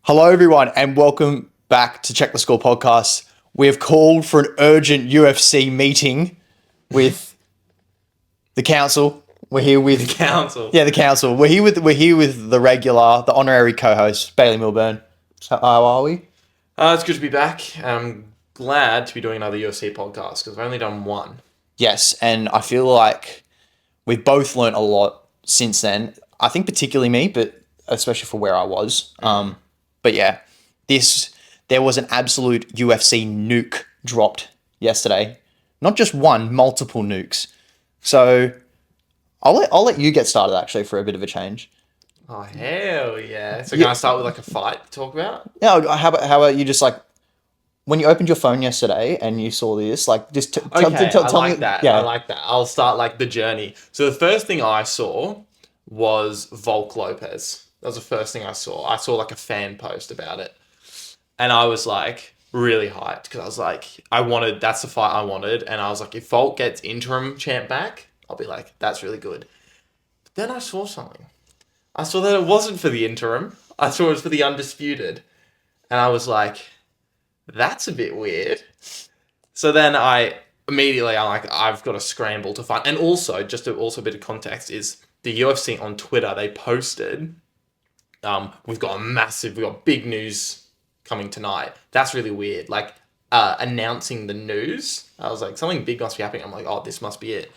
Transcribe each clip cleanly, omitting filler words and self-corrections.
Hello, everyone, and welcome back to Check the Score podcast. We have called for an urgent UFC meeting with the council. We're here with The council. Yeah, the council. We're here with the regular, the honorary co-host, Bailey Milburn. So, how are we? It's good to be back. I'm glad to be doing another UFC podcast because I've only done one. Yes, and I feel like we've both learnt a lot since then. I think particularly me, but especially for where I was. But yeah, there was an absolute UFC nuke dropped yesterday. Not just one, multiple nukes. So I'll let you get started actually for a bit of a change. Oh, hell yeah. So can I start with like a fight to talk about? Yeah, how about you just like when you opened your phone yesterday and you saw this, like just tell I like me that. Yeah, I like that. I'll start like the journey. So the first thing I saw was Volk Lopez. That was the first thing I saw. I saw like a fan post about it. And I was like really hyped because I was like, that's the fight I wanted. And I was like, if Volk gets interim champ back, I'll be like, that's really good. But then I saw something. I saw that it wasn't for the interim. I saw it was for the undisputed. And I was like, that's a bit weird. So then I'm like, I've got to scramble to find. And also, also a bit of context is the UFC on Twitter, they posted, we've got big news coming tonight. That's really weird. Like, announcing the news. I was like, something big must be happening. I'm like, oh, this must be it.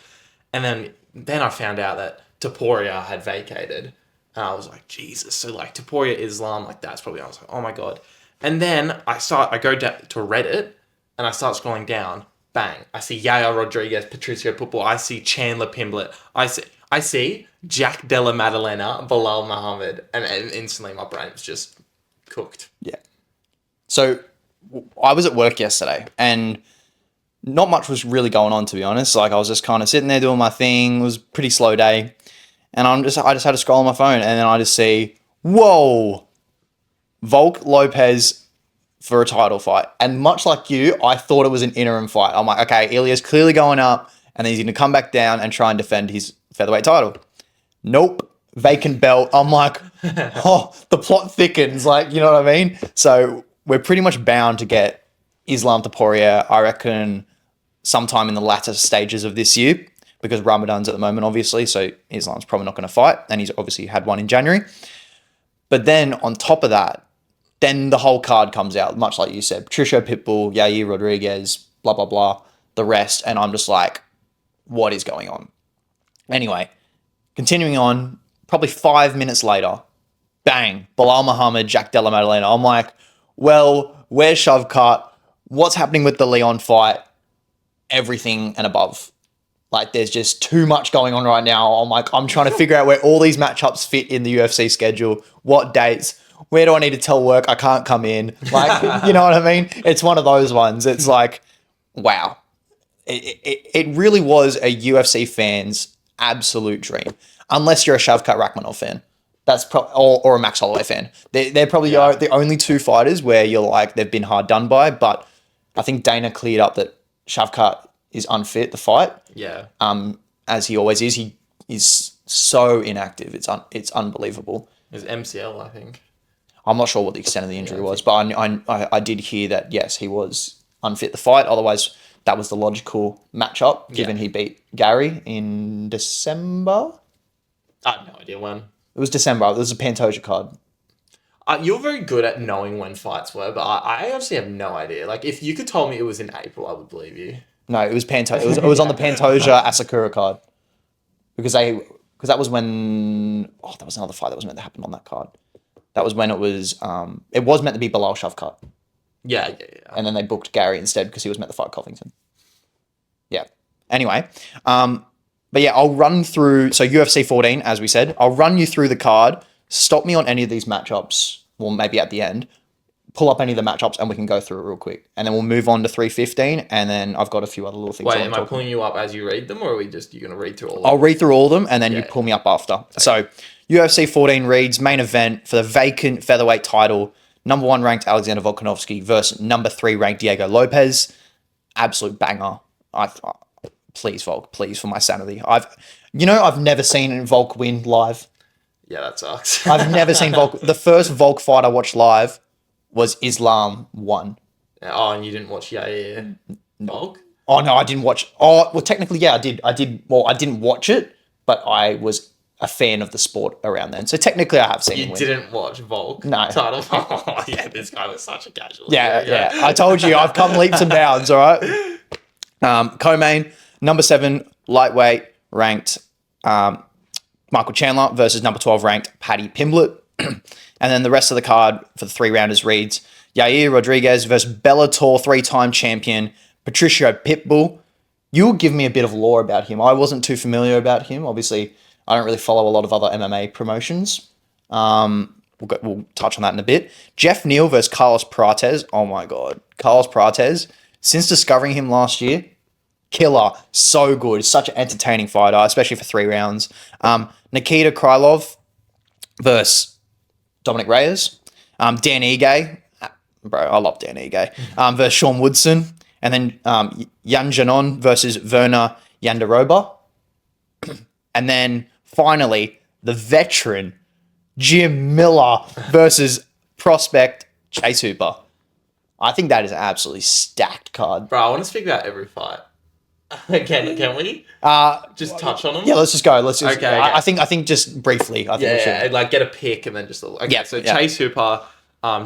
And then I found out that Topuria had vacated. And I was like, Jesus. So like Topuria Islam, like that's probably, I was like, oh my God. And then I go down to Reddit and I start scrolling down. Bang. I see Yaya Rodriguez, Patricio Pitbull. I see Chandler Pimblett. I see Jack Della Maddalena, Bilal Muhammad. And instantly my brain was just cooked. Yeah. So I was at work yesterday and not much was really going on, to be honest. Like I was just kind of sitting there doing my thing. It was a pretty slow day. And I just had to scroll on my phone and then I just see, whoa, Volk Lopez for a title fight. And much like you, I thought it was an interim fight. I'm like, okay, Ilya's clearly going up and then he's going to come back down and try and defend his featherweight title. Nope. Vacant belt. I'm like, oh, the plot thickens. Like, you know what I mean? So we're pretty much bound to get Islam Topuria, I reckon, sometime in the latter stages of this year because Ramadan's at the moment, obviously. So Islam's probably not going to fight. And he's obviously had one in January. But then on top of that, then the whole card comes out, much like you said. Patricio Pitbull, Yair Rodriguez, blah, blah, blah, the rest. And I'm just like, what is going on? Anyway, continuing on, probably 5 minutes later, bang, Bilal Muhammad, Jack Della Maddalena. I'm like, well, where's Shovkat? What's happening with the Leon fight? Everything and above. Like, there's just too much going on right now. I'm like, I'm trying to figure out where all these matchups fit in the UFC schedule, what dates, where do I need to tell work I can't come in? Like, you know what I mean? It's one of those ones. It's like, wow. It really was a UFC fan's absolute dream. Unless you're a Shavkat Rakhmonov fan. That's or a Max Holloway fan. They're probably are the only two fighters where you're like, they've been hard done by, but I think Dana cleared up that Shavkat is unfit to fight. Yeah. As he always is. He is so inactive. It's unbelievable. It was MCL, I think. I'm not sure what the extent of the injury was, but I did hear that, yes, he was unfit to fight. Otherwise, that was the logical matchup, given he beat Gary in December. I have no idea when. It was December. It was a Pantoja card. You're very good at knowing when fights were, but I honestly have no idea. Like, if you could tell me it was in April, I would believe you. No, it was Pantoja. It was on the Pantoja Asakura card. Because that was when... Oh, that was another fight that was meant to happen on that card. That was when it was meant to be Bilal Shavkat. Yeah. And then they booked Gary instead because he was meant to fight Covington. Yeah. Anyway, but yeah, I'll run through... So UFC 14, as we said, I'll run you through the card. Stop me on any of these matchups, well, maybe at the end. Pull up any of the matchups and we can go through it real quick. And then we'll move on to 315, and then I've got a few other little things. Wait, am I pulling you up as you read them, or are you're going to read through all of them? I'll read through all of them, and then you pull me up after. Okay. So, UFC 14 reads, main event for the vacant featherweight title, number 1 ranked Alexander Volkanovski versus number 3 ranked Diego Lopez. Absolute banger. Please, Volk, please, for my sanity. I've never seen Volk win live. Yeah, that sucks. I've never seen Volk. The first Volk fight I watched live was Islam 1. Oh, and you didn't watch Yair Volk? Oh, no, I didn't watch. Oh, well, technically, yeah, I did. Well, I didn't watch it, but I was a fan of the sport around then. So technically, I have seen him You win. didn't watch Volk? No. Title? Oh, yeah, this guy was such a casual. Yeah. I told you, I've come leaps and bounds, all right? Co-main, number 7, lightweight, ranked Michael Chandler versus number 12 ranked Paddy Pimblett. And then the rest of the card for the 3-rounders reads Yair Rodriguez versus Bellator 3-time champion Patricio Pitbull. You'll give me a bit of lore about him. I wasn't too familiar about him. Obviously, I don't really follow a lot of other MMA promotions. We'll touch on that in a bit. Jeff Neal versus Carlos Prates. Oh my God. Carlos Prates, since discovering him last year, killer. So good. Such an entertaining fighter, especially for 3 rounds. Nikita Krylov versus Dominic Reyes. Dan Ige. Bro, I love Dan Ige. Versus Sean Woodson. And then Yan Janon versus Werner Yandaroba. And then finally, the veteran Jim Miller versus prospect Chase Hooper. I think that is an absolutely stacked card. Bro, I want to speak about every fight. Can we? Just touch on them? Yeah, let's just go. Let's just. Okay. I think just briefly. I think we should. Like get a pick and then just. Okay, Yeah, so yeah. Chase Hooper,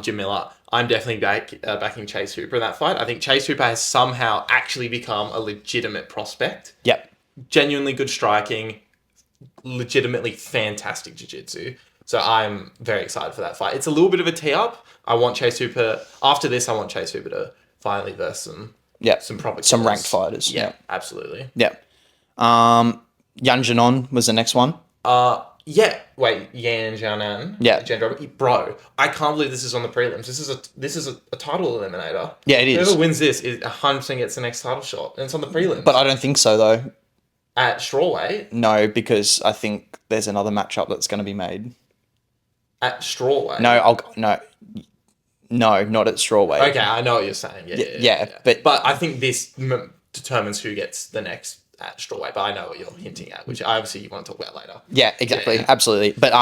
Jim Miller. I'm definitely backing Chase Hooper in that fight. I think Chase Hooper has somehow actually become a legitimate prospect. Yep. Genuinely good striking, legitimately fantastic jiu-jitsu. So I'm very excited for that fight. It's a little bit of a tee-up. I want Chase Hooper... After this, I want Chase Hooper to finally verse some proper Some killers. ranked fighters. Yeah, absolutely. Yeah. Yan Janon was the next one. Yeah. Wait, Yan Jianan. Yeah. Bro, I can't believe this is on the prelims. This is a title eliminator. Yeah, it is. Whoever wins this is 100% gets the next title shot, and it's on the prelims. But I don't think so though. At strawweight. No, because I think there's another matchup that's going to be made. At strawweight. No, not at strawweight. Okay, I know what you're saying. Yeah, but I think this determines who gets the next at strawweight. But I know what you're hinting at, which obviously you want to talk about later. yeah, exactly, Yeah. absolutely. But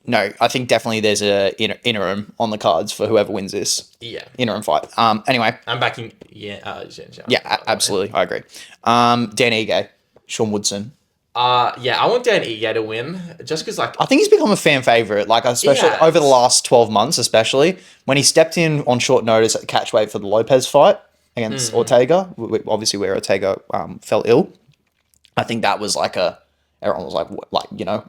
no, I think definitely there's a interim on the cards for whoever wins this Yeah, interim fight. Anyway, I'm backing. yeah, absolutely, I agree. Dan Ige, Sean Woodson. Yeah, I want Dan Ige to win just because, like, I think he's become a fan favorite, like especially Yes. over the last 12 months, especially when he stepped in on short notice at catchweight for the Lopez fight against Ortega, obviously where Ortega fell ill. I think that was everyone was like, you know,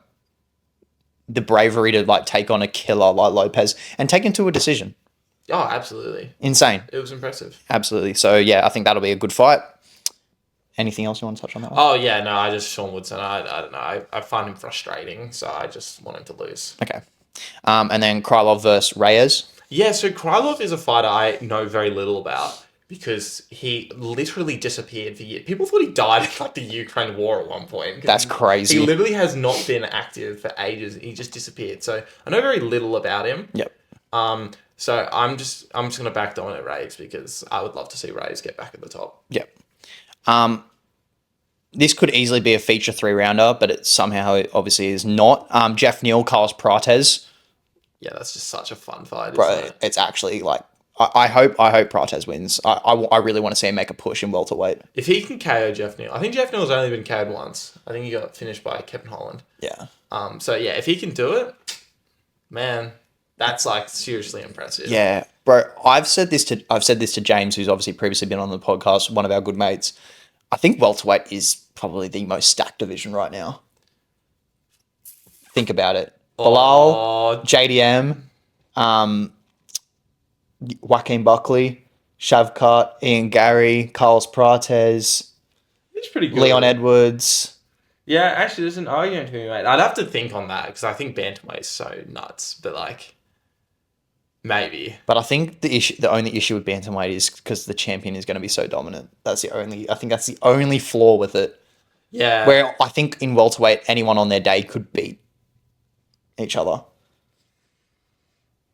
the bravery to like take on a killer like Lopez and take him to a decision. oh, absolutely, Insane. it was impressive. Absolutely. So yeah, I think that'll be a good fight. Anything else you want to touch on that one? Oh yeah, no, I just Sean Woodson. I don't know. I find him frustrating, so I just want him to lose. Okay. And then Krylov versus Reyes. Yeah, so Krylov is a fighter I know very little about because he literally disappeared for years. People thought he died in like the Ukraine war at one point. That's crazy. He literally has not been active for ages. He just disappeared. So I know very little about him. Yep. So I'm just gonna back Dominic Reyes because I would love to see Reyes get back at the top. Yep. This could easily be a feature 3-rounder, but it obviously is not. Jeff Neal, Carlos Prates. Yeah, that's just such a fun fight. Bro, Isn't it? it's actually like I hope Prates wins. I really want to see him make a push in welterweight. If he can KO Jeff Neal, I think Jeff Neal's only been KO'd once. I think he got finished by Kevin Holland. Yeah. So yeah, if he can do it, man, that's like seriously impressive. Yeah, bro. I've said this to James, who's obviously previously been on the podcast, one of our good mates. I think welterweight is probably the most stacked division right now. Think about it. Bilal, JDM, Joaquin Buckley, Shavkat, Ian Gary, Carlos Prates, It's pretty good. Leon Edwards. Yeah, actually, there's an argument to be made. I'd have to think on that because I think bantamweight's so nuts, but like, maybe. But I think the only issue with bantamweight is because the champion is going to be so dominant. I think that's the only flaw with it. Yeah. Where I think in welterweight, anyone on their day could beat each other.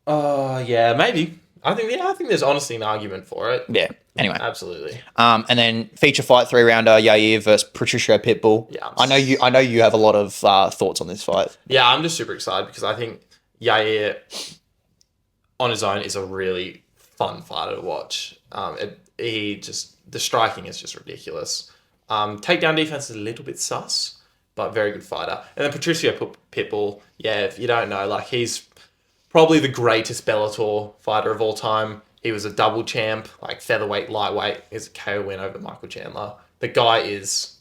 Yeah, maybe. I think there's honestly an argument for it. Yeah. Anyway. Absolutely. And then feature fight 3-rounder Yair versus Patricio Pitbull. Yeah. I know you have a lot of thoughts on this fight. Yeah, I'm just super excited because I think Yair on his own is a really fun fighter to watch. The striking is just ridiculous. Takedown defense is a little bit sus, but very good fighter. And then Patricio Pitbull, yeah, if you don't know, like he's probably the greatest Bellator fighter of all time. He was a double champ, like featherweight, lightweight. He's a KO win over Michael Chandler. The guy is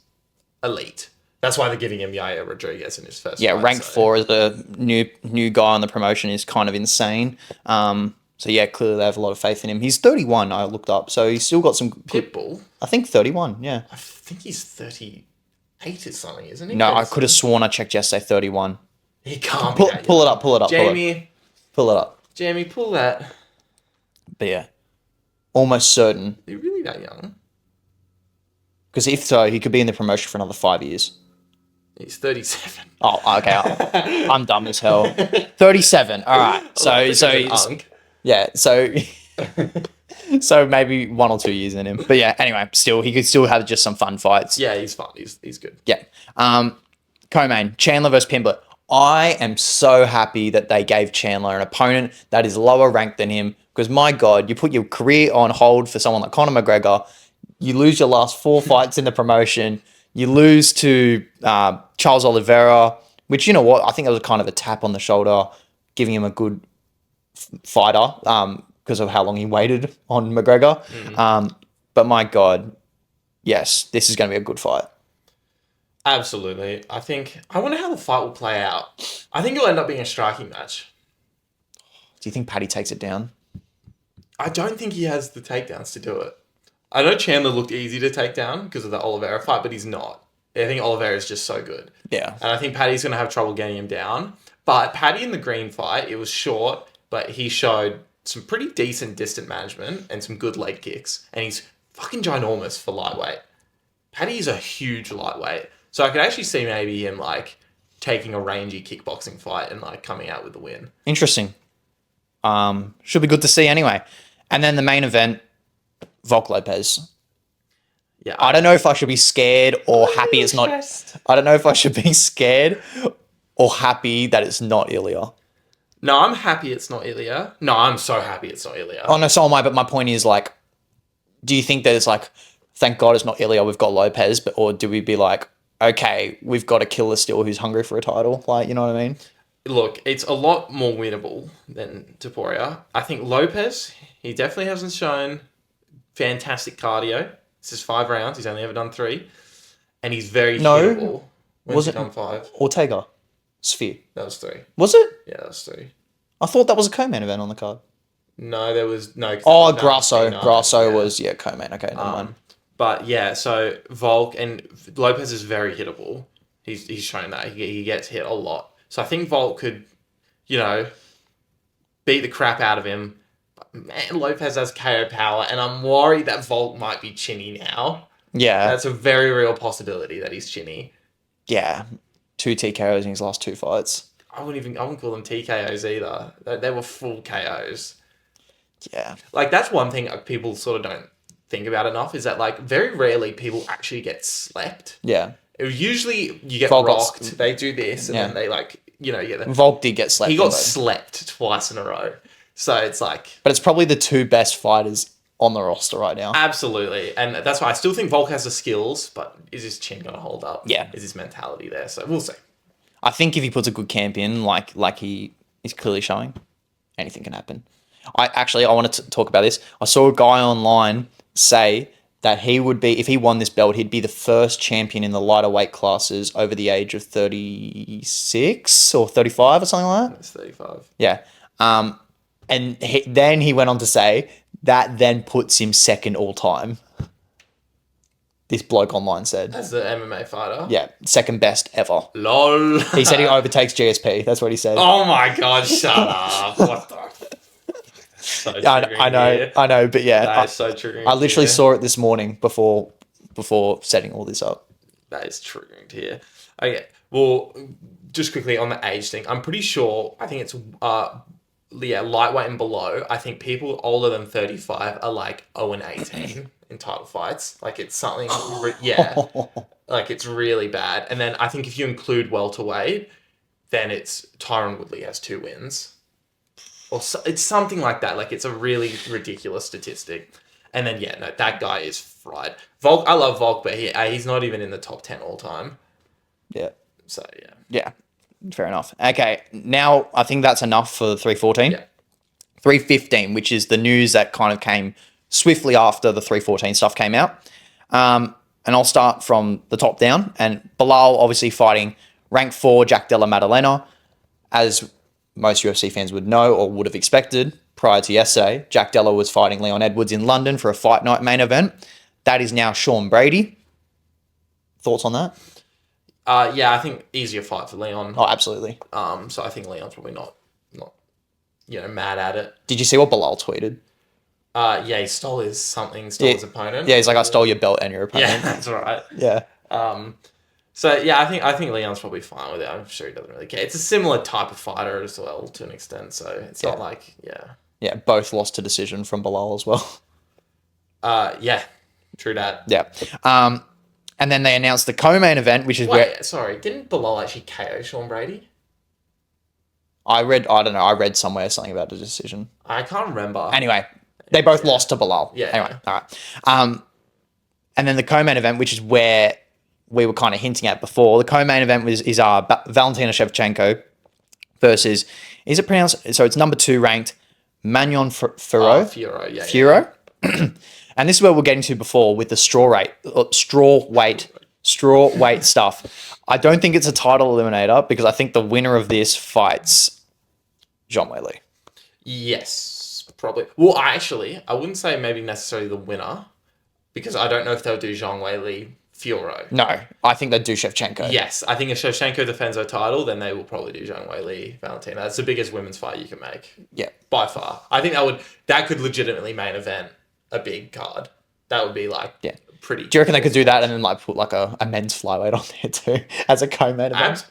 elite. That's why they're giving him Yair Rodriguez in his first Yeah, fight, rank 4 as a new guy on the promotion is kind of insane. So yeah, clearly they have a lot of faith in him. He's 31, I looked up, so he's still got some Pitbull. I think 31, yeah. I think he's 38 or something, isn't he? No, I could have sworn I checked yesterday 31. He can't be that Pull young. it up, pull it up. Jamie, pull it up. Jamie, pull that. But yeah, almost certain. Are you really that young? Because if so, he could be in the promotion for another 5 years. He's 37. Oh, okay. I'm dumb as hell. 37. All right. Yeah. So maybe 1 or 2 years in him. But yeah. Anyway, still he could still have just some fun fights. Yeah, he's fun. He's good. Yeah. Co-main Chandler versus Pimblett. I am so happy that they gave Chandler an opponent that is lower ranked than him. Because my God, you put your career on hold for someone like Conor McGregor. You lose your last 4 fights in the promotion. You lose to Charles Oliveira, which, you know what, I think it was kind of a tap on the shoulder, giving him a good fighter because of how long he waited on McGregor. But my God, yes, this is going to be a good fight. Absolutely. I wonder how the fight will play out. I think it'll end up being a striking match. Do you think Paddy takes it down? I don't think he has the takedowns to do it. I know Chandler looked easy to take down because of the Oliveira fight, but he's not. I think Oliveira is just so good. Yeah. And I think Paddy's going to have trouble getting him down. But Paddy in the green fight, it was short, but he showed some pretty decent distant management and some good leg kicks. And he's fucking ginormous for lightweight. Paddy's a huge lightweight. So I could actually see maybe him like taking a rangy kickboxing fight and like coming out with the win. Interesting. Should be good to see anyway. And then the main event, Volk Lopez. Yeah, I don't know if I should be scared or happy it's not. I don't know if I should be scared or happy that it's not Ilya. No, I'm happy it's not Ilya. No, I'm so happy it's not Ilya. Oh no, so am I. But my point is, like, do you think that it's like, thank God it's not Ilya, we've got Lopez, or do we be like, okay, we've got a killer still who's hungry for a title? Like, you know what I mean? Look, it's a lot more winnable than Topuria. I think Lopez, he definitely hasn't shown fantastic cardio. This is 5 rounds. He's only ever done 3. And he's very hittable. When's he done 5? Ortega. Sphere. That was 3. Was it? Yeah, that was 3. I thought that was a co-main event on the card. No, there was no. Oh, Grasso. Grasso was, co-main. Okay, never mind. But yeah, so Volk and Lopez is very hittable. He's shown that. He gets hit a lot. So I think Volk could, beat the crap out of him. But man, Lopez has KO power, and I'm worried that Volk might be chinny now. Yeah. That's a very real possibility that he's chinny. Yeah. 2 TKOs in his last 2 fights. I wouldn't call them TKOs either. They were full KOs. Yeah. Like, that's one thing people sort of don't think about enough, is that, like, very rarely people actually get slept. Yeah. Usually you get Volk rocked, they do this, and then they, like, get them. Volk did get slept. He got slept twice in a row. So it's like... But it's probably the 2 best fighters on the roster right now. Absolutely. And that's why I still think Volk has the skills, but is his chin going to hold up? Yeah. Is his mentality there? So we'll see. I think if he puts a good camp in, like he is clearly showing, anything can happen. I wanted to talk about this. I saw a guy online say that he would be, if he won this belt, he'd be the first champion in the lighter weight classes over the age of 36 or 35 or something like that. It's 35. Yeah. And then he went on to say that then puts him second all time. This bloke online said. As the MMA fighter? Yeah, second best ever. LOL. He said he overtakes GSP. That's what he said. Oh my God, shut up. What the... So I know, but yeah. That is so triggering. I literally saw it this morning before setting all this up. That is triggering to hear. Okay, well, just quickly on the age thing, I'm pretty sure, I think it's lightweight and below, I think people older than 35 are like 0-18 in title fights. Like it's something, like it's really bad. And then I think if you include welterweight, then it's Tyron Woodley has 2 wins. Or it's something like that. Like it's a really ridiculous statistic. And then, that guy is fried. Volk, I love Volk, but he's not even in the top 10 all time. Yeah. So, yeah. Yeah. Fair enough. Okay. Now I think that's enough for 314. Yeah. 315, which is the news that kind of came swiftly after the 314 stuff came out. And I'll start from the top down. And Bilal obviously fighting rank 4 Jack Della Maddalena. As most UFC fans would know or would have expected prior to yesterday, Jack Della was fighting Leon Edwards in London for a fight night main event. That is now Sean Brady. Thoughts on that? I think easier fight for Leon. Oh, absolutely. So I think Leon's probably not mad at it. Did you see what Bilal tweeted? He stole his opponent. Yeah, he's like, I stole your belt and your opponent. Yeah, that's right. Yeah. I think Leon's probably fine with it. I'm sure he doesn't really care. It's a similar type of fighter as well to an extent, so it's not like Yeah, both lost to decision from Bilal as well. True that. Yeah. And then they announced the co-main event, which is sorry, didn't Bilal actually KO Sean Brady? I read somewhere something about the decision. I can't remember. Anyway, they both lost to Bilal. Yeah. Anyway, all right. And then the co-main event, which is where we were kind of hinting at before. The co-main event is Valentina Shevchenko versus, is it pronounced? So it's number 2 ranked Manon Fiorot. Fiorot. And this is where we're getting to before with the straw weight stuff. I don't think it's a title eliminator because I think the winner of this fights Zhang Weili. Yes, probably. Well, I wouldn't say maybe necessarily the winner because I don't know if they'll do Zhang Weili Fiorot. No, I think they'd do Shevchenko. Yes, I think if Shevchenko defends her title, then they will probably do Zhang Weili Valentina. That's the biggest women's fight you can make. Yeah, by far. I think that could legitimately main event a big card. That would be like pretty. Do you reckon they could do that and then like put like a men's flyweight on there too as a co-main event?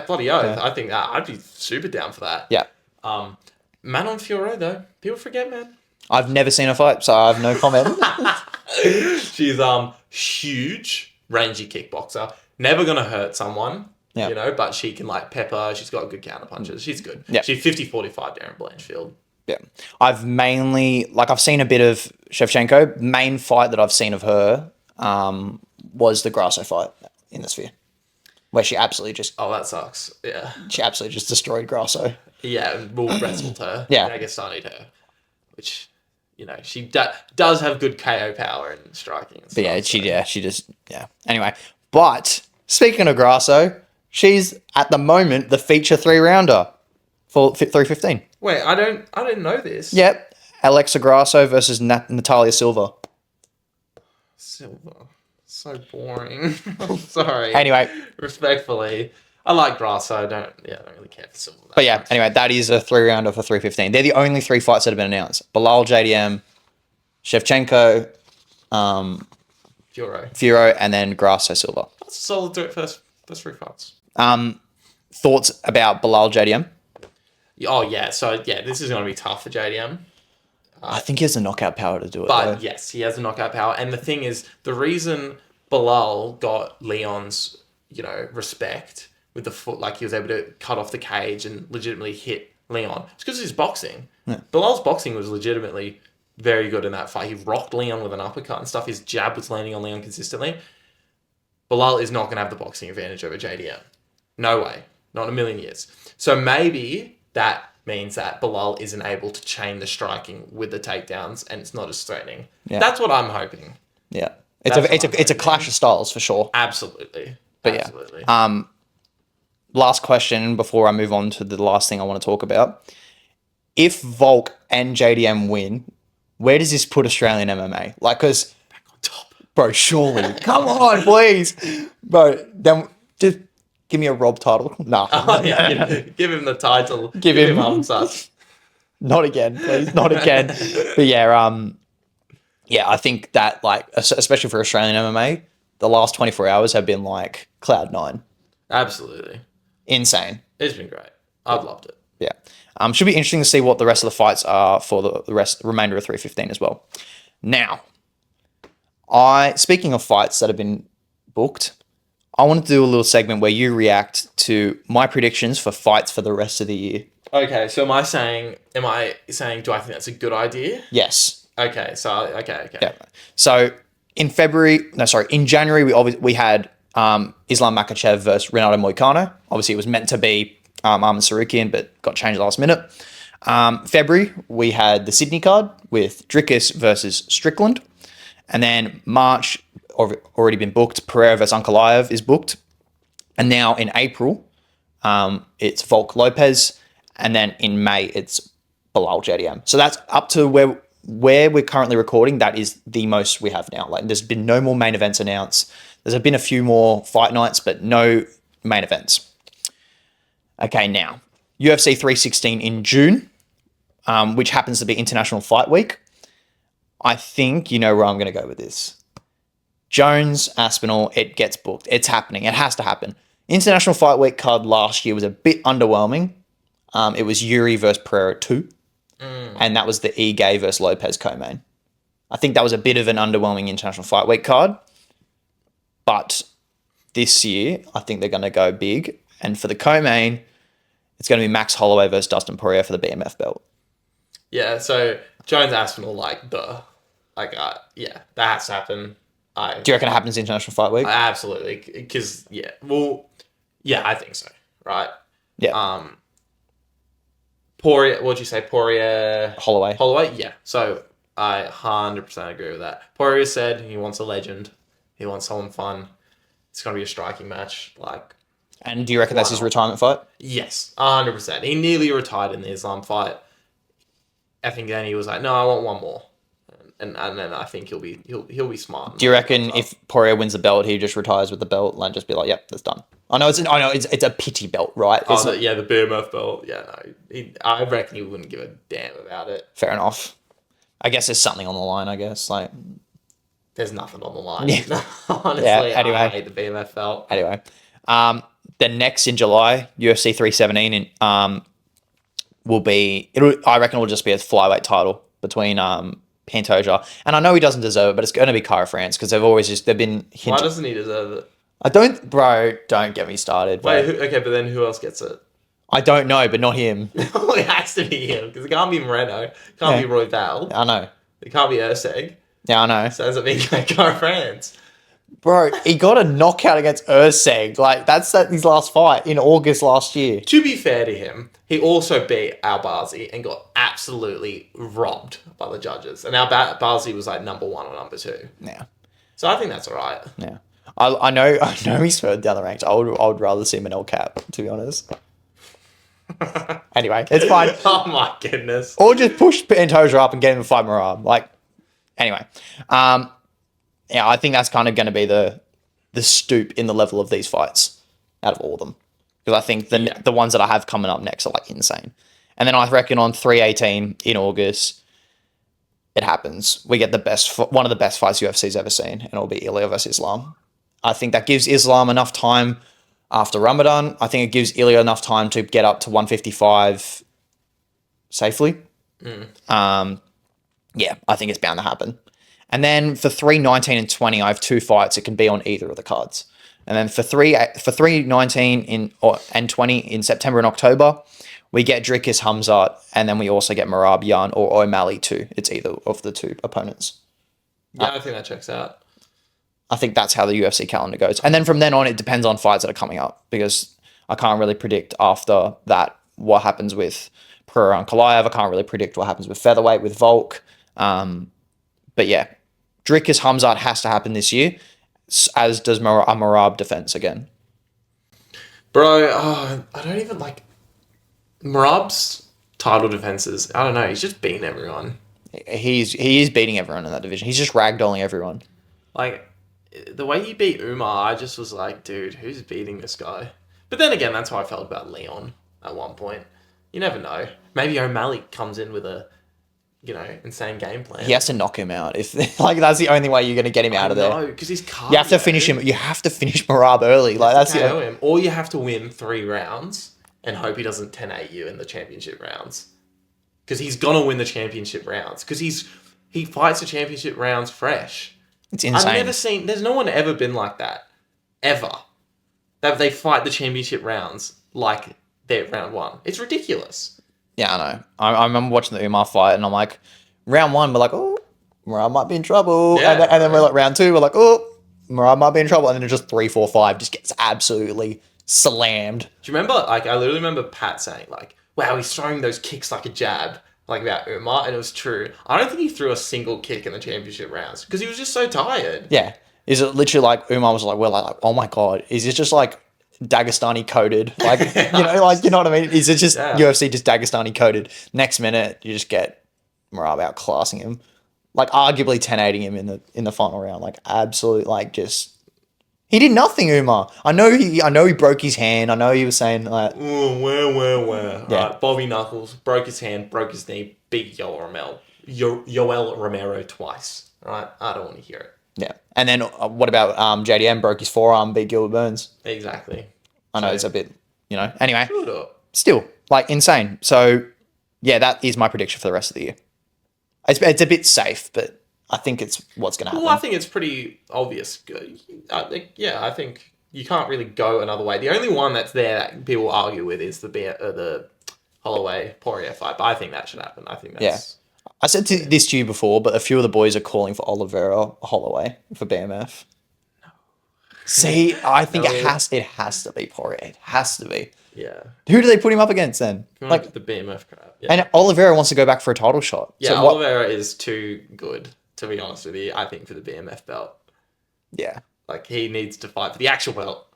Bloody oath. Yeah. I think that I'd be super down for that. Yeah. Manon Fiorot though, people forget, man. I've never seen her fight, so I have no comment. She's huge, rangy kickboxer. Never gonna hurt someone. Yeah. But she can like pepper. She's got good counter punches. She's good. Yeah. She's 50-45 Darren Blanchfield. Yeah. I've seen a bit of Shevchenko. Main fight that I've seen of her was the Grasso fight in the Sphere, where she absolutely just... Oh, that sucks. Yeah. She absolutely just destroyed Grasso. Yeah, and wrestled her. Yeah. Nagastani'd her, which, she does have good KO power and striking and stuff. But Anyway, but speaking of Grasso, she's at the moment the feature 3-rounder for 315. Wait, I didn't know this. Yep. Alexa Grasso versus Natalia Silva. Silva. So boring. I'm sorry. Anyway. Respectfully. I like Grasso. I don't really care for Silva. But anyway, that is a 3-rounder for 315. They're the only 3 fights that have been announced. Bilal, JDM, Shevchenko, Fiorot, and then Grasso Silva. That's a solid first 3 fights. Thoughts about Bilal, JDM? Oh, yeah. So, this is going to be tough for JDM. I think he has the knockout power to do it, But, yes, he has the knockout power. And the thing is, the reason Bilal got Leon's, respect with the foot, like he was able to cut off the cage and legitimately hit Leon, it's because of his boxing. Yeah. Bilal's boxing was legitimately very good in that fight. He rocked Leon with an uppercut and stuff. His jab was landing on Leon consistently. Bilal is not going to have the boxing advantage over JDM. No way. Not in a million years. So maybe that means that Bilal isn't able to chain the striking with the takedowns and it's not as threatening. Yeah. That's what I'm hoping. Yeah. It's a clash of styles for sure. Absolutely. But absolutely. Last question before I move on to the last thing I want to talk about. If Volk and JDM win, where does this put Australian MMA? Like, because... Back on top. Bro, surely. Come on, please. Bro, then just give me a Rob title. Nah. Oh, yeah. Give him the title. Give him Such. Not again, please. Not again. But I think that, like, especially for Australian MMA, the last 24 hours have been like cloud 9. Absolutely. Insane. It's been great. I've loved it. Yeah. Should be interesting to see what the rest of the fights are for the remainder of 315 as well. Now, speaking of fights that have been booked, I want to do a little segment where you react to my predictions for fights for the rest of the year. Okay, so am I saying, do I think that's a good idea? Yes. Okay, okay. Yeah. So in January, we had Islam Makhachev versus Renato Moicano. Obviously, it was meant to be Arman Sarukian, but got changed last minute. February, we had the Sydney card with Dricus versus Strickland. And then March, already been booked. Pereira versus Ankalaev is booked. And now in April, it's Volk Lopez. And then in May, it's Bilal JDM. So that's up to where we're currently recording. That is the most we have now. Like, there's been no more main events announced. There's been a few more fight nights, but no main events. Okay, now, UFC 316 in June, which happens to be International Fight Week. I think you know where I'm going to go with this. Jones, Aspinall, it gets booked. It's happening. It has to happen. International Fight Week card last year was a bit underwhelming. It was Yuri versus Pereira 2. And that was the Ige versus Lopez co-main. I think that was a bit of an underwhelming International Fight Week card. But this year, I think they're going to go big. And for the co-main, it's going to be Max Holloway versus Dustin Poirier for the BMF belt. Yeah, so Jones Aspinall, yeah, that has to happen. Do you reckon it happens International Fight Week? Absolutely, because I think so. Right? Yeah. Poirier, what'd you say? Poirier, Holloway, yeah. So I 100% agree with that. Poirier said he wants a legend. He wants someone fun. It's gonna be a striking match. And do you reckon that's his retirement fight? Yes, 100%. He nearly retired in the Islam fight. I think then he was like, no, I want one more. And then I think he'll be smart. Do you reckon if Poirier wins the belt, he just retires with the belt and just be like, "Yep, that's done." I know it's a pity belt, right? The BMF belt. Yeah, no, I reckon he wouldn't give a damn about it. Fair enough. I guess there's something on the line. I guess there's nothing on the line. Yeah. Honestly, yeah, anyway. I hate the BMF belt. Anyway, then next in July, UFC 317 will be. I reckon it'll just be a flyweight title between Pantoja, and I know he doesn't deserve it, but it's going to be Kara France because they've been hinting. Why doesn't he deserve it? Don't get me started. Wait, but then who else gets it? I don't know, but not him. It has to be him because it can't be Moreno, it can't be Royval. I know. It can't be Urseg. Yeah, I know. So it ends up being Kara France. Bro, he got a knockout against Urseg. That's his last fight in August last year. To be fair to him, he also beat Al-Bazi and got absolutely robbed by the judges. And Al-Bazi was number 1 or number 2. Yeah. So I think that's all right. Yeah. I know he's further down the ranks. I would rather see him in El Cap, to be honest. Anyway, it's fine. Oh my goodness. Or just push Pantoja up and get him to fight Merab. Anyway. Yeah, I think that's kind of going to be the stoop in the level of these fights out of all of them. Because I think the ones that I have coming up next are insane. And then I reckon on 318 in August, it happens. We get one of the best fights UFC's ever seen, and it'll be Ilya versus Islam. I think that gives Islam enough time after Ramadan. I think it gives Ilya enough time to get up to 155 safely. Yeah, I think it's bound to happen. And then for 319 and 20, I have 2 fights. It can be on either of the cards. And then for 319 and 20 in September and October, we get Dricus Hamzat, and then we also get Merab Yan or O'Malley too. It's either of the 2 opponents. Yeah, I think that checks out. I think that's how the UFC calendar goes. And then from then on, it depends on fights that are coming up because I can't really predict after that what happens with Pereira and Ankalaev. I can't really predict what happens with featherweight with Volk. But yeah, Dricus Hamzat has to happen this year, as does a Merab defense again. Bro, I don't even Merab's title defenses. I don't know. He's just beating everyone. He is beating everyone in that division. He's just ragdolling everyone. The way he beat Umar, I just was like, dude, who's beating this guy? But then again, that's how I felt about Leon at one point. You never know. Maybe O'Malley comes in with a insane game plan. He has to knock him out. If that's the only way you're going to get him out of there. No, because he's cardio. You have to finish him. You have to finish Marab early. That's KO him, or you have to win 3 rounds and hope he doesn't 10-8 you in the championship rounds. Because he's gonna win the championship rounds. Because he fights the championship rounds fresh. It's insane. I've never seen. There's no one ever been like that, ever. That they fight the championship rounds like they're round one. It's ridiculous. Yeah, I know. I remember watching the Umar fight, and I'm like, round one, we're like, oh, Murad might be in trouble. Yeah, and then we're like, round two, we're like, oh, Murad might be in trouble. And then it's just 3, 4, 5 just gets absolutely slammed. Do you remember? Like, I literally remember Pat saying, like, "Wow, he's throwing those kicks like a jab." Like about Umar, and it was true. I don't think he threw a single kick in the championship rounds because he was just so tired. Yeah. Is it literally like Umar was like, we're like, oh my God, is this just like Dagestani coded? Like, you know what I mean? Is it just UFC just Dagestani coded? Next minute, you just get Murad outclassing him. Like, arguably 10-8ing him in the final round. Like, absolute, like, just... He did nothing, Umar. I know he broke his hand. I know he was saying like, Where. Yeah. Right, Bobby Knuckles broke his hand, broke his knee, beat Yoel Romero twice. Right, I don't want to hear it. yeah. And then what about JDM broke his forearm, beat Gilbert Burns? Exactly. I know it's a bit, Anyway, Shut up. still like insane. So yeah, that is my prediction for the rest of the year. It's a bit safe, but I think it's what's going to happen. Well, I think it's pretty obvious. I think you can't really go another way. The only one that's there that people argue with is the Holloway Poirier fight, but I think that should happen. I think that's... I said this to you before, but a few of the boys are calling for Oliveira Holloway for BMF. No. See, I think it has to be Poirier. It has to be. Yeah. Who do they put him up against then? Like the BMF crap. Yeah. And Oliveira wants to go back for a title shot. Yeah, So Oliveira is too good, to be honest with you, I think, for the BMF belt. Yeah. Like, he needs to fight for the actual belt.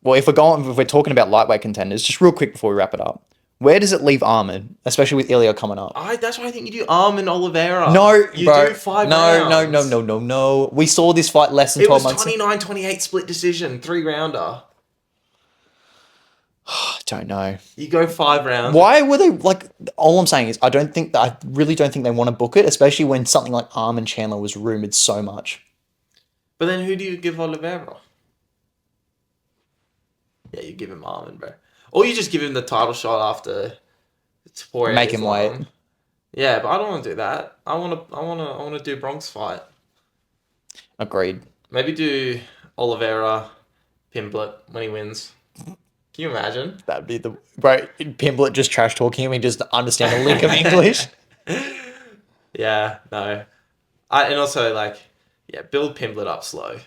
Well, if we're talking about lightweight contenders, just real quick before we wrap it up, where does it leave Armin, especially with Ilya coming up? That's why I think you do Armin Oliveira. No, you bro. do 5 rounds. No. We saw this fight less than 12 months. It was 29-28 split decision, 3-rounder. I don't know. You go 5 rounds. Why were they like? All I'm saying is, I really don't think they want to book it, especially when something like Armin Chandler was rumored so much. But then who do you give Oliveira? Yeah, you give him Armin, bro. Or you just give him the title shot after Poirier. Make him wait. Yeah, but I don't want to do that. I want to do Bronx fight. Agreed. Maybe do Oliveira, Pimblett when he wins. Can you imagine? That'd be the bro. Pimblett just trash talking him. He just understand a lick of English. Yeah, no. And also build Pimblett up slow.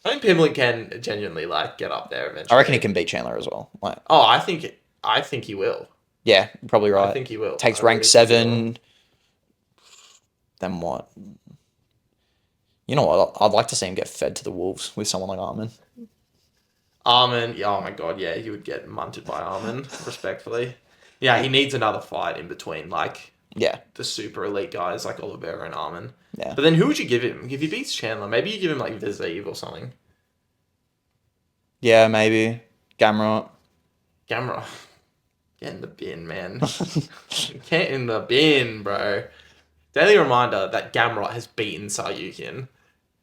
I think Pimblett can genuinely get up there eventually. I reckon he can beat Chandler as well. Like, I think he will. yeah, probably right. I think he will. Takes rank 7. Then what? You know what? I'd like to see him get fed to the wolves with someone like Armin. Armin, oh my god, yeah, he would get munted by Armin, respectfully. Yeah, he needs another fight in between, the super elite guys like Oliveira and Armin. Yeah. But then who would you give him? If he beats Chandler, maybe you give him Viziv or something. Yeah, maybe. Gamrot. Gamrot. Get in the bin, man. Get in the bin, bro. Daily reminder that Gamrot has beaten Saryukin.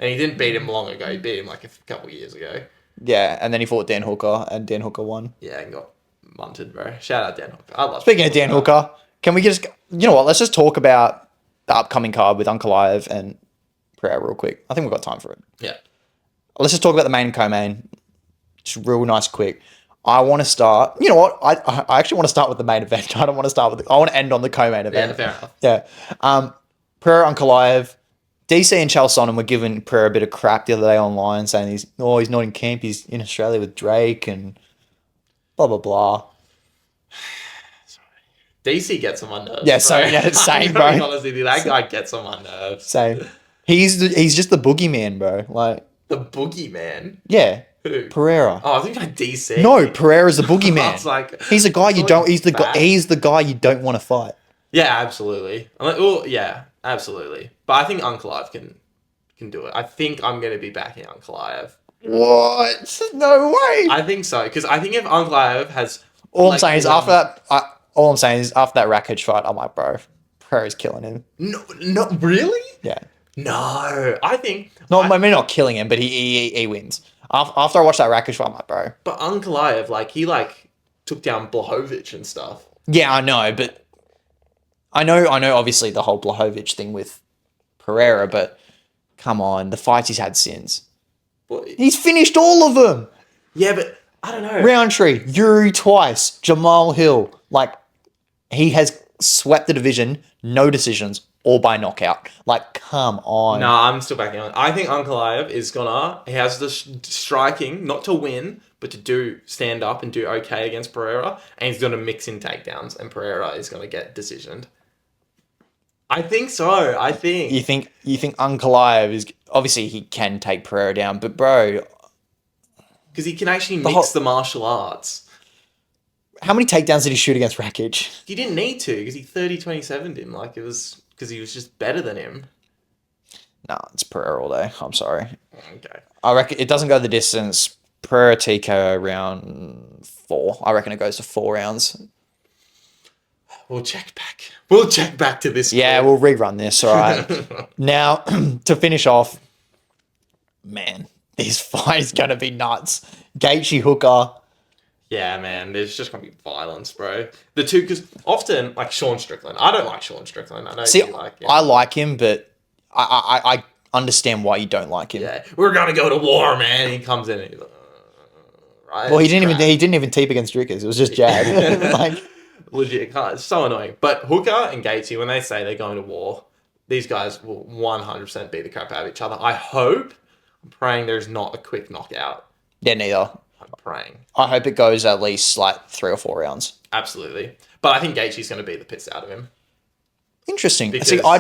And he didn't beat him long ago. He beat him a couple years ago. Yeah, and then he fought Dan Hooker, and Dan Hooker won. Yeah, and got munted, bro. Shout out Dan Hooker. I love Speaking of Dan Hooker, can we just... You know what? Let's just talk about the upcoming card with Ankalaev and Pereira real quick. I think we've got time for it. Yeah. Let's just talk about the main and co-main. Just real nice quick. I want to start... You know what? I actually want to start with the main event. I don't want to start with... I want to end on the co-main event. Yeah, fair enough. Yeah. Pereira, Ankalaev. DC and Chael Sonnen were giving Pereira a bit of crap the other day online, saying he's not in camp, he's in Australia with Drake and blah, blah, blah. DC gets on my nerves. Yeah, same, bro. Honestly, that guy gets on my nerves. Same. He's just the boogeyman, bro. Like the boogeyman? Yeah. Who? Pereira. Oh, I think like DC. No, Pereira's the boogeyman. I was like, he's a guy you don't... He's the guy you don't want to fight. Yeah, absolutely. Yeah, absolutely. But I think Ankalaev can do it. I think I'm going to be backing Ankalaev. What? No way. I think so. Because I think if Ankalaev has... All I'm saying is after that Rakic fight, I'm like, bro, Pereira's killing him. No, really? Yeah. No, I think... Maybe not killing him, but he wins. After I watched that Rakic fight, I'm like, bro. But Ankalaev, he took down Blachowicz and stuff. Yeah, I know, but I know. Obviously, the whole Blachowicz thing with Pereira, but come on, the fights he's had since. But, He's finished all of them. yeah, but I don't know. Roundtree, Yuri twice, Jamal Hill. Like, he has swept the division, no decisions, all by knockout. Like, come on. No, I'm still backing on. I think Ankalaev he has the striking, not to win, but to stand up and do okay against Pereira, and he's going to mix in takedowns, and Pereira is going to get decisioned. I think so. I think. You think Ankalaev is... Obviously, he can take Pereira down, but bro... Because he can actually mix the martial arts. How many takedowns did he shoot against Rakic? He didn't need to, because he 30-27'd him. Like, it was... Because he was just better than him. No, it's Pereira all day. I'm sorry. Okay. I reckon it doesn't go the distance. Pereira TKO round 4. I reckon it goes to 4 rounds. We'll check back. We'll check back to this. Yeah, we'll rerun this. All right. Now, to finish off, man, this fight is going to be nuts. Gaethje Hooker. Yeah, man, there's just going to be violence, bro. The two, because often, like Sean Strickland, I don't like Sean Strickland. I know See, you like him. I like him, but I understand why you don't like him. Yeah, we're going to go to war, man. He comes in and he's like, right? Well, he didn't even teep against Drickers. It was just Jag. Like, legit, it's so annoying. But Hooker and Gaethje, when they say they're going to war, these guys will 100% beat the crap out of each other. I'm praying there's not a quick knockout. yeah, neither. I'm praying. I hope it goes at least like 3 or 4 rounds. Absolutely. But I think Gaethje's going to beat the piss out of him. Interesting. Because- See, I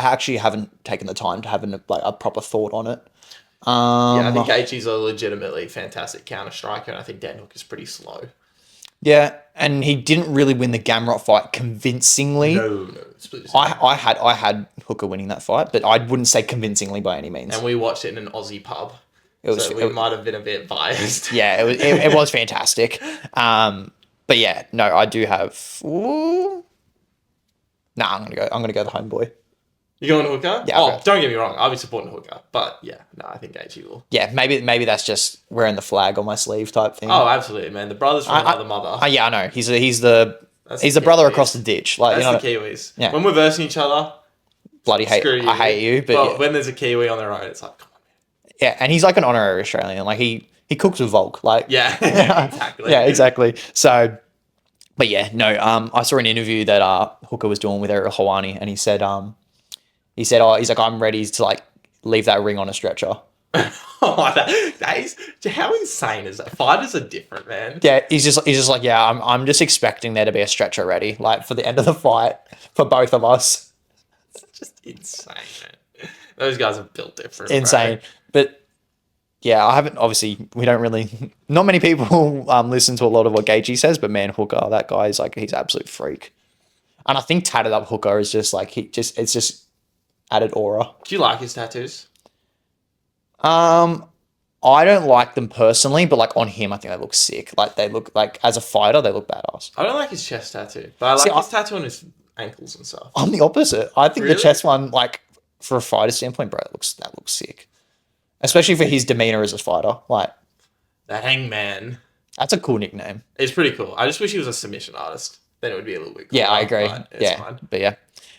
actually haven't taken the time to have a proper thought on it. Yeah, I think Gaethje's a legitimately fantastic counter striker, and I think Dan Hooker's pretty slow. Yeah, and he didn't really win the Gamrot fight convincingly. No. I had Hooker winning that fight, but I wouldn't say convincingly by any means. And we watched it in an Aussie pub. So we might have been a bit biased. Yeah, it was fantastic. But yeah, no, I do have. Ooh. Nah, I'm gonna go the homeboy. You going to Hooker? Yeah. Oh, don't get me wrong. I'll be supporting Hooker, but yeah, no, I think Gaethje will. Yeah, maybe that's just wearing the flag on my sleeve type thing. Oh, absolutely, man. The brothers from another mother. Yeah, I know. He's the brother across the ditch. Like, That's you know, the Kiwis. Yeah. When we're versing each other, bloody hate. screw you. I hate you, but yeah. when there's a Kiwi on their own, it's like, come on, man. Yeah, and he's like an honorary Australian. Like he cooks with Volk. Like Yeah, exactly. yeah, exactly. So, but yeah, no. I saw an interview that Hooker was doing with Ariel Helwani, and he said, he's like, I'm ready to like leave that ring on a stretcher. Oh, that is, how insane is that? Fighters are different, man. Yeah, he's just like, yeah, I'm just expecting there to be a stretcher ready, like for the end of the fight for both of us. It's just insane, man. Those guys are built different. Insane. But yeah, we don't really, not many people listen to a lot of what Gaethje says, but man, Hooker, that guy is like, he's an absolute freak. And I think tatted up Hooker is just like, it's just added aura. Do you like his tattoos? I don't like them personally, but like on him, I think they look sick. Like they look like, as a fighter, they look badass. I don't like his chest tattoo, but I like his tattoo on his ankles and stuff. I'm the opposite. I think Really? the chest one, like for a fighter standpoint, bro, that looks sick. Especially for his demeanor as a fighter. Like, The Hangman. that's a cool nickname. It's pretty cool. I just wish he was a submission artist. Then it would be a little bit cooler. Yeah, I agree. But it's Yeah, fine. but yeah.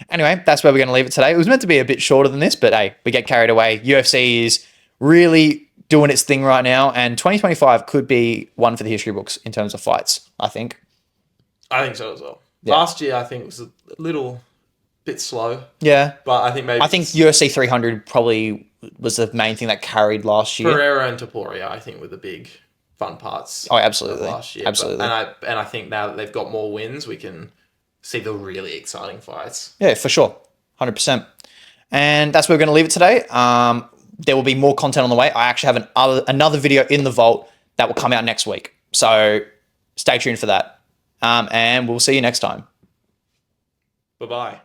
Anyway, that's where we're going to leave it today. It was meant to be a bit shorter than this, but hey, we get carried away. UFC is really doing its thing right now, and 2025 could be one for the history books in terms of fights, I think. I think so as well. Yeah. Last year, I think, was a little bit slow, Yeah. but I think maybe I think UFC 300 probably was the main thing that carried last year. Pereira and Topuria, I think, were the big fun parts. Oh, absolutely. Of last year. Absolutely. And I think now that they've got more wins, we can see the really exciting fights. Yeah, for sure. 100%. And that's where we're going to leave it today. There will be more content on the way. I actually have another video in the vault that will come out next week. So stay tuned for that. And we'll see you next time. Bye-bye.